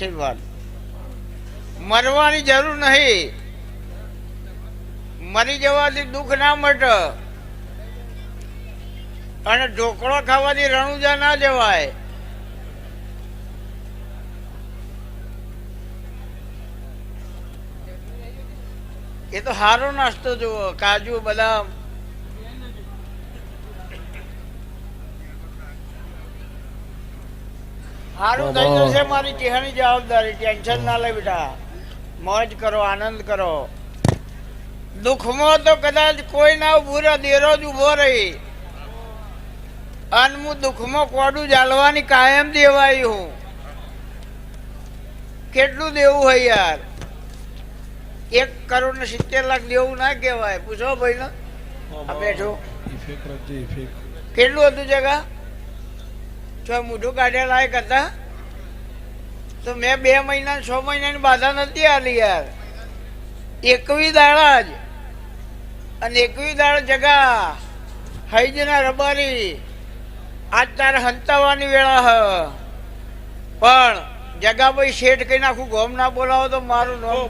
આશીર્વાદ મરવાની જરૂર નહીં, મરી જવાથી દુઃખ ના મટે અને ઢોકળો ખાવાથી રણુજા ના જવાય. એ તો સારો નાસ્તો જુઓ, કાજુ બદામ. સારું થઈ જશે. મારી ચહેરાની જવાબદારી, ટેન્શન ના લે બેટા. મોજ કરો, આનંદ કરો. દુઃખમાં તો કદાચ કોઈ ના ઉભું રહે, દેરો જ ઉભો રહી. અને હું દુઃખમાં કોડું જાળવાની કાયમ દેવાય હું. કેટલું દેવું હોય યાર? 1,70,00,000 દેવું ના કહેવાય. પૂછો ભાઈ ને આ બેઠો કેટલું હતું જગા? જો મોઢું કાઢ્યા લાયક હતા તો મેં 2 મહિના 6 મહિનાની બાધા નથી આલી યાર. 21 દાડા જ, અને 21 દાડા જગા હૈજના રબારી. આજ તારે હંતાવાની વેળા હ, પણ જગાભાઈ શેઠ કઈ નાખું ગોમ ના બોલાવો તો મારું નામ